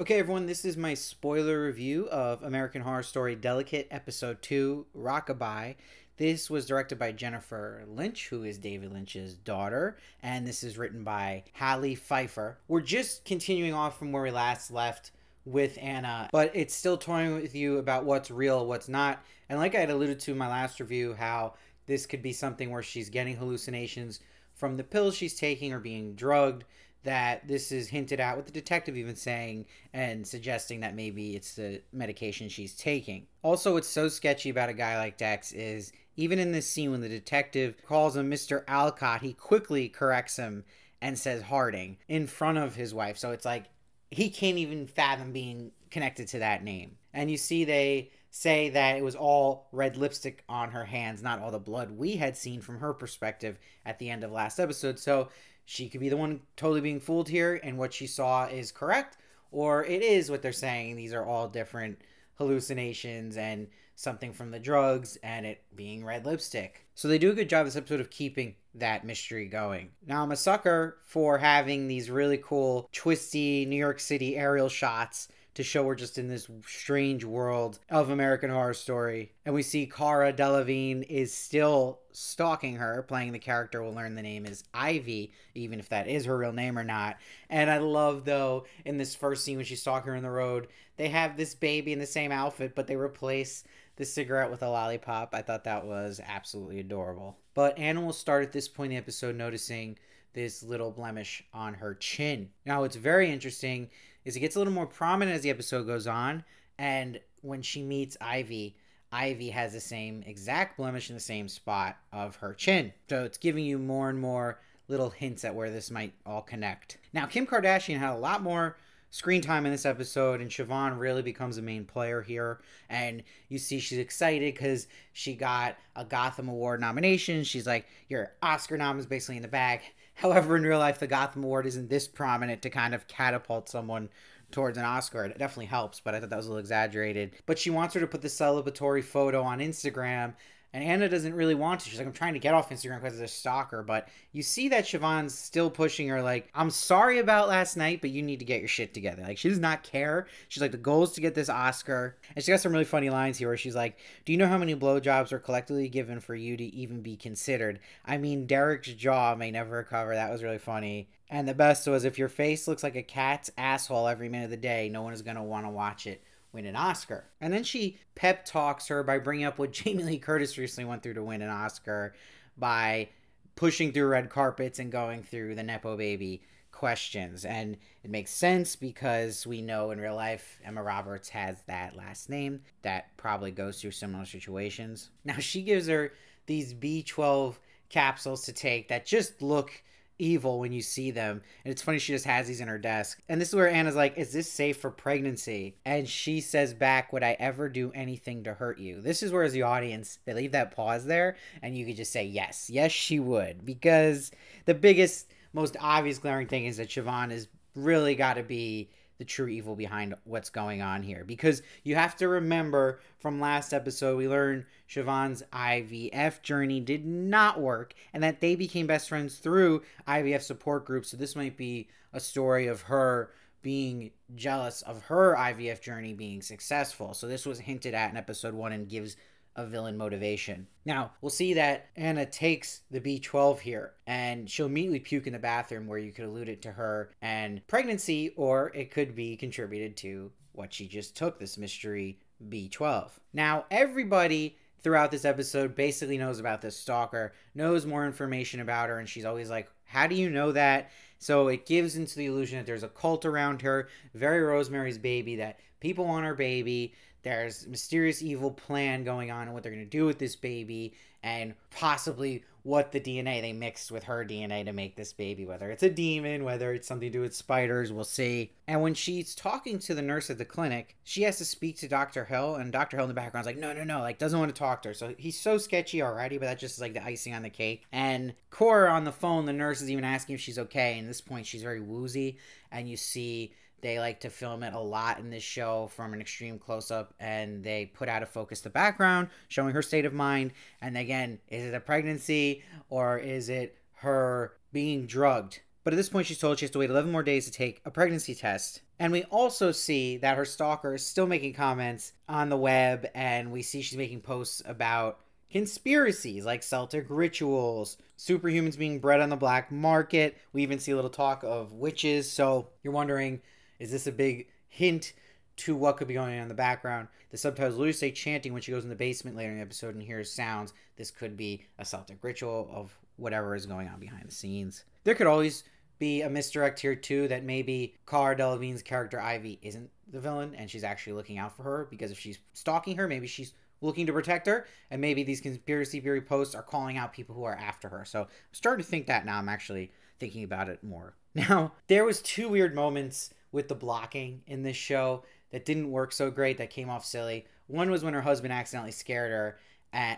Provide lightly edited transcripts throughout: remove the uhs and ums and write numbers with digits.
Okay, everyone, this is my spoiler review of American Horror Story Delicate Episode 2, Rockabye. This was directed by Jennifer Lynch, who is David Lynch's daughter, and this is written by Hallie Pfeiffer. We're just continuing off from where we last left with Anna, but it's still toying with you about what's real, what's not. And like I had alluded to in my last review, how this could be something where she's getting hallucinations from the pills she's taking or being drugged, that this is hinted at with the detective even saying and suggesting that maybe it's the medication she's taking. Also, what's so sketchy about a guy like Dex is even in this scene when the detective calls him Mr. Alcott, he quickly corrects him and says Harding in front of his wife. So it's like he can't even fathom being connected to that name. And you see they say that it was all red lipstick on her hands, not all the blood we had seen from her perspective at the end of last episode. So she could be the one totally being fooled here, and what she saw is correct, or it is what they're saying. These are all different hallucinations and something from the drugs, and it being red lipstick. So they do a good job this episode of keeping that mystery going. Now, I'm a sucker for having these really cool, twisty New York City aerial shots to show we're just in this strange world of American Horror Story. And we see Cara Delevingne is still stalking her, playing the character. We'll learn the name is Ivy, even if that is her real name or not. And I love, though, in this first scene when she's stalking her in the road, they have this baby in the same outfit, but they replace the cigarette with a lollipop. I thought that was absolutely adorable. But Anna will start at this point in the episode noticing this little blemish on her chin. Now, what's very interesting is it gets a little more prominent as the episode goes on, and when she meets Ivy, Ivy has the same exact blemish in the same spot of her chin. So it's giving you more and more little hints at where this might all connect. Now, Kim Kardashian had a lot more screen time in this episode, and Siobhan really becomes a main player here. And you see she's excited because she got a Gotham Award nomination. She's like, your Oscar nom is basically in the bag. However, in real life, the Gotham Award isn't this prominent to kind of catapult someone towards an Oscar. It definitely helps, but I thought that was a little exaggerated. But she wants her to put the celebratory photo on Instagram, and Anna doesn't really want to. She's like, I'm trying to get off Instagram because of a stalker. But you see that Siobhan's still pushing her like, I'm sorry about last night, but you need to get your shit together. Like, she does not care. She's like, the goal is to get this Oscar. And she got some really funny lines here where she's like, do you know how many blowjobs were collectively given for you to even be considered? I mean, Derek's jaw may never recover. That was really funny. And the best was, if your face looks like a cat's asshole every minute of the day, no one is going to want to watch it win an Oscar. And then she pep talks her by bringing up what Jamie Lee Curtis recently went through to win an Oscar by pushing through red carpets and going through the Nepo Baby questions. And it makes sense because we know in real life Emma Roberts has that last name that probably goes through similar situations. Now, she gives her these B12 capsules to take that just look evil when you see them, and it's funny, she just has these in her desk. And this is where Anna's like, is this safe for pregnancy? And she says back, would I ever do anything to hurt you? This is where, as the audience, they leave that pause there and you could just say yes she would, because the biggest, most obvious glaring thing is that Siobhan has really got to be the true evil behind what's going on here. Because you have to remember from last episode, we learned Siobhan's IVF journey did not work and that they became best friends through IVF support groups. So this might be a story of her being jealous of her IVF journey being successful. So this was hinted at in episode 1 and gives a villain motivation. Now, we'll see that Anna takes the B12 here, and she'll immediately puke in the bathroom, where you could allude it to her and pregnancy, or it could be contributed to what she just took, this mystery B12. Now, everybody throughout this episode basically knows about this stalker, knows more information about her, and she's always like, how do you know that? So it gives into the illusion that there's a cult around her, very Rosemary's Baby, that people want her baby. There's mysterious evil plan going on and what they're going to do with this baby, and possibly what the DNA they mixed with her DNA to make this baby, whether it's a demon, whether it's something to do with spiders, we'll see. And when she's talking to the nurse at the clinic, she has to speak to Dr. Hill, and Dr. Hill in the background is like, no, like, doesn't want to talk to her. So he's so sketchy already, but that just is like the icing on the cake. And Cora on the phone, the nurse is even asking if she's okay, and at this point she's very woozy, and you see they like to film it a lot in this show from an extreme close-up, and they put out of focus the background, showing her state of mind. And again, is it a pregnancy or is it her being drugged? But at this point, she's told she has to wait 11 more days to take a pregnancy test. And we also see that her stalker is still making comments on the web, and we see she's making posts about conspiracies like Celtic rituals, superhumans being bred on the black market. We even see a little talk of witches. So you're wondering, is this a big hint to what could be going on in the background? The subtitles literally say chanting when she goes in the basement later in the episode and hears sounds. This could be a Celtic ritual of whatever is going on behind the scenes. There could always be a misdirect here too, that maybe Cara Delevingne's character Ivy isn't the villain and she's actually looking out for her, because if she's stalking her, maybe she's looking to protect her, and maybe these conspiracy theory posts are calling out people who are after her. So I'm starting to think that now. I'm actually thinking about it more. Now, there was 2 weird moments with the blocking in this show that didn't work so great, that came off silly. One was when her husband accidentally scared her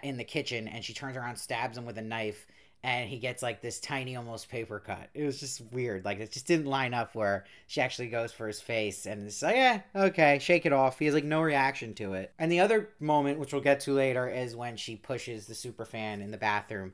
in the kitchen, and she turns around, stabs him with a knife, and he gets like this tiny almost paper cut. It was just weird. Like, it just didn't line up where she actually goes for his face and it's like, yeah, okay, shake it off. He has like no reaction to it. And the other moment, which we'll get to later, is when she pushes the superfan in the bathroom.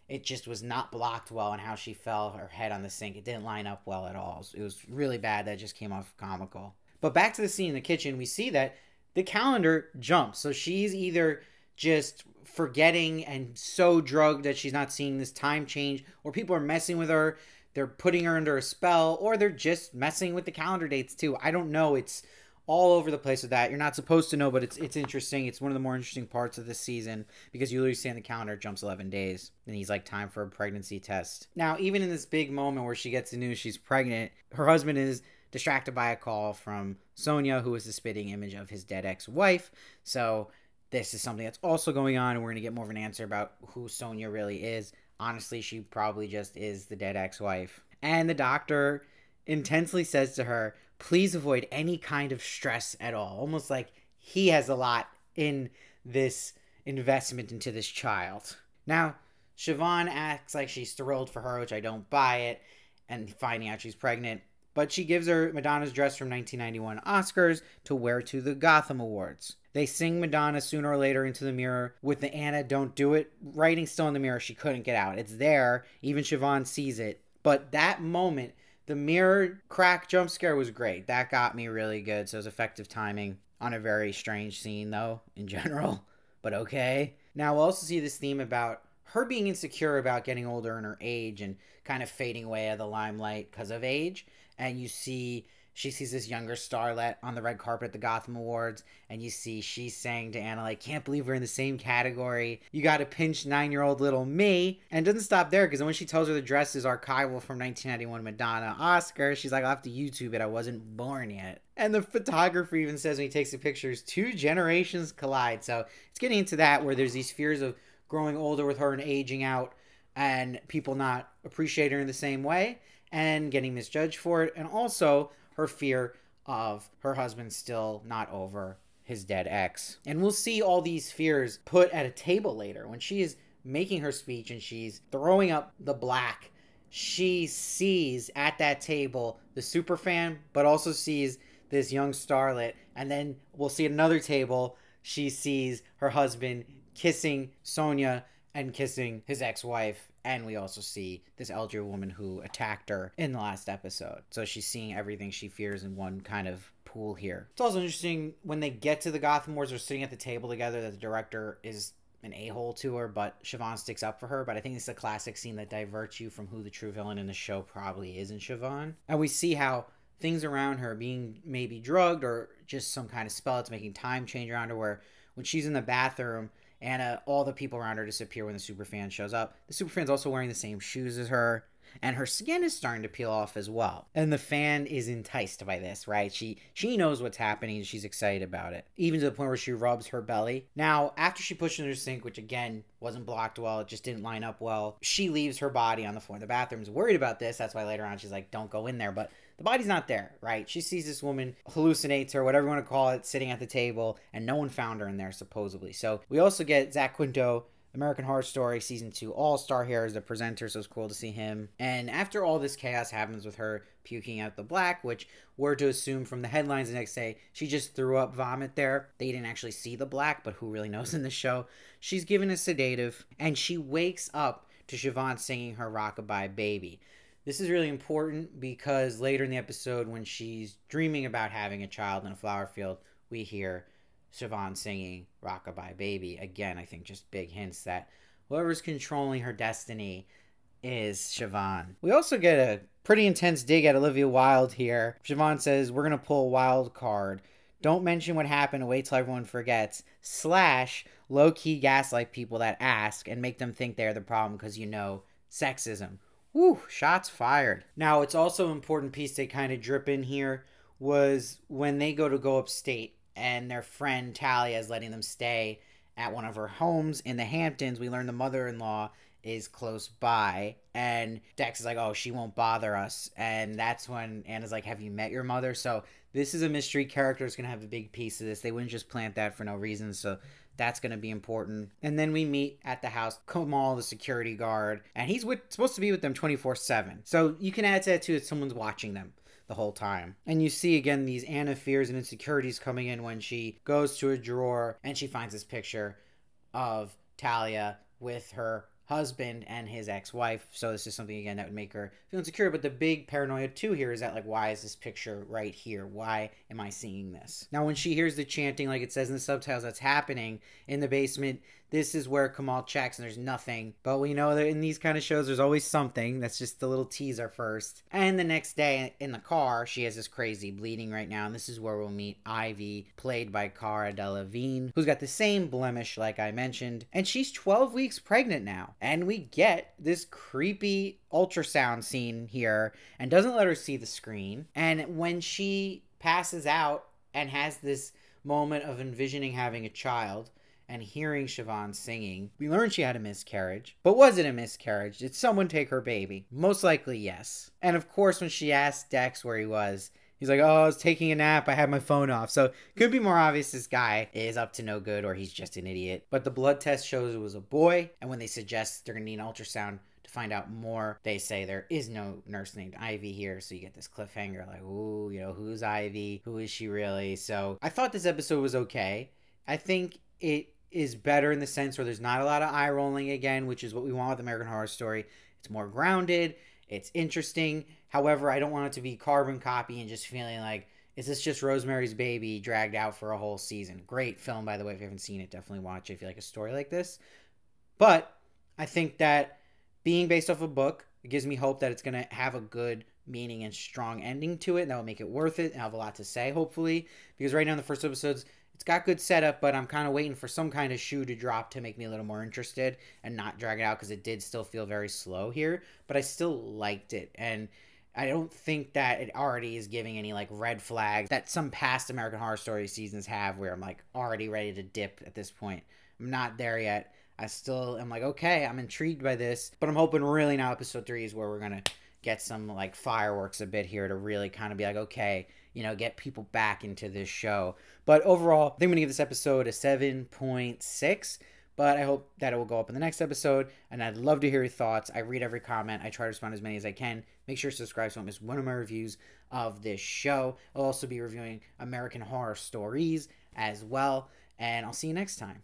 It just was not blocked well, and how she fell her head on the sink. It didn't line up well at all. It was really bad. That just came off comical. But back to the scene in the kitchen, we see that the calendar jumps. So she's either just forgetting and so drugged that she's not seeing this time change, or people are messing with her, they're putting her under a spell, or they're just messing with the calendar dates too. I don't know. It's all over the place with that. You're not supposed to know, but it's interesting. It's one of the more interesting parts of this season, because you literally see on the calendar it jumps 11 days and he's like, time for a pregnancy test. Now, even in this big moment where she gets the news she's pregnant, her husband is distracted by a call from Sonia, who is the spitting image of his dead ex-wife. So this is something that's also going on, and we're going to get more of an answer about who Sonia really is. Honestly, she probably just is the dead ex-wife. And the doctor intensely says to her, please avoid any kind of stress at all. Almost like he has a lot in this investment into this child. Now, Siobhan acts like she's thrilled for her, which I don't buy it, and finding out she's pregnant. But she gives her Madonna's dress from 1991 Oscars to wear to the Gotham Awards. They sing Madonna sooner or later into the mirror with the Anna don't do it writing still in the mirror. She couldn't get out. It's there. Even Siobhan sees it. But that moment, the mirror crack jump scare was great. That got me really good. So it was effective timing on a very strange scene, though, in general. But okay. Now we'll also see this theme about her being insecure about getting older in her age and kind of fading away out of the limelight because of age. And you see she sees this younger starlet on the red carpet at the Gotham Awards, and you see she's saying to Anna, like, can't believe we're in the same category. You got to pinch 9-year-old little me. And it doesn't stop there, because when she tells her the dress is archival from 1991 Madonna Oscar, she's like, I'll have to YouTube it. I wasn't born yet. And the photographer even says when he takes the pictures, 2 generations collide. So it's getting into that, where there's these fears of growing older with her and aging out and people not appreciating her in the same way and getting misjudged for it. And also her fear of her husband still not over his dead ex. And we'll see all these fears put at a table later. When she is making her speech and she's throwing up the black, she sees at that table the superfan, but also sees this young starlet. And then we'll see at another table, she sees her husband kissing Sonia and kissing his ex-wife. And we also see this elderly woman who attacked her in the last episode. So she's seeing everything she fears in one kind of pool here. It's also interesting when they get to the Gotham Wars, they're sitting at the table together, that the director is an a-hole to her, but Siobhan sticks up for her. But I think it's a classic scene that diverts you from who the true villain in the show probably is in Siobhan. And we see how things around her, being maybe drugged or just some kind of spell that's making time change around her, where when she's in the bathroom, Anna, all the people around her disappear when the superfan shows up. The superfan's also wearing the same shoes as her, and her skin is starting to peel off as well. And the fan is enticed by this, right? She knows what's happening, and she's excited about it, even to the point where she rubs her belly. Now, after she pushes in her sink, which again wasn't blocked well, it just didn't line up well, she leaves her body on the floor. The bathroom's worried about this. That's why later on she's like, don't go in there. But the body's not there, right? She sees this woman, hallucinates her, whatever you want to call it, sitting at the table, and no one found her in there, supposedly. So we also get Zach Quinto, American Horror Story Season 2 All-Star here as the presenter, so it's cool to see him. And after all this chaos happens with her puking out the black, which we're to assume from the headlines the next day, she just threw up vomit there. They didn't actually see the black, but who really knows in the show? She's given a sedative, and she wakes up to Siobhan singing her Rockabye Baby. This is really important because later in the episode, when she's dreaming about having a child in a flower field, we hear Siobhan singing Rockabye Baby. Again, I think just big hints that whoever's controlling her destiny is Siobhan. We also get a pretty intense dig at Olivia Wilde here. Siobhan says, we're going to pull a wild card. Don't mention what happened, wait till everyone forgets. / low-key gaslight people that ask and make them think they're the problem because, sexism. Whew, shots fired. Now, it's also an important piece they kind of drip in here was when they go upstate and their friend Talia is letting them stay at one of her homes in the Hamptons. We learn the mother-in-law is close by, and Dex is like, oh, she won't bother us. And that's when Anna's like, have you met your mother? So this is a mystery character. It's going to have a big piece of this. They wouldn't just plant that for no reason, so that's going to be important. And then we meet at the house Kamal, the security guard, and he's supposed to be with them 24/7. So you can add to that too that someone's watching them the whole time. And you see again these Anna fears and insecurities coming in when she goes to a drawer and she finds this picture of Talia with her husband and his ex-wife. So this is something again that would make her feel insecure. But the big paranoia too here is that, like, why is this picture right here? Why am I seeing this? Now when she hears the chanting, like it says in the subtitles, that's happening in the basement, this is where Kamal checks and there's nothing. But we know that in these kind of shows there's always something. That's just a little teaser first. And the next day in the car, she has this crazy bleeding right now, and this is where we'll meet Ivy, played by Cara Delevingne, who's got the same blemish like I mentioned, and she's 12 weeks pregnant now. And we get this creepy ultrasound scene here and doesn't let her see the screen. And when she passes out and has this moment of envisioning having a child and hearing Siobhan singing, we learn she had a miscarriage. But was it a miscarriage? Did someone take her baby? Most likely yes. And of course when she asked Dex where he was, he's like, oh, I was taking a nap, I had my phone off. So it could be more obvious this guy is up to no good or he's just an idiot. But the blood test shows it was a boy, and when they suggest they're gonna need an ultrasound to find out more, they say there is no nurse named Ivy here. So you get this cliffhanger like, ooh, who's Ivy? Who is she really? So I thought this episode was okay. I think it is better in the sense where there's not a lot of eye rolling again, which is what we want with American Horror Story. It's more grounded. It's interesting. However, I don't want it to be carbon copy and just feeling like, is this just Rosemary's Baby dragged out for a whole season? Great film, by the way. If you haven't seen it, definitely watch it if you like a story like this. But I think that being based off a book, it gives me hope that it's going to have a good meaning and strong ending to it. And that will make it worth it and have a lot to say, hopefully. Because right now in the first episodes, it's got good setup, but I'm kind of waiting for some kind of shoe to drop to make me a little more interested and not drag it out, because it did still feel very slow here. But I still liked it. And I don't think that it already is giving any like red flags that some past American Horror Story seasons have, where I'm like already ready to dip at this point. I'm not there yet. I still am like, okay, I'm intrigued by this, but I'm hoping really now episode 3 is where we're going to get some like fireworks a bit here to really kind of be like, okay, get people back into this show. But overall, I think I'm going to give this episode a 7.6. But I hope that it will go up in the next episode, and I'd love to hear your thoughts. I read every comment. I try to respond as many as I can. Make sure to subscribe so you don't miss one of my reviews of this show. I'll also be reviewing American Horror Stories as well, and I'll see you next time.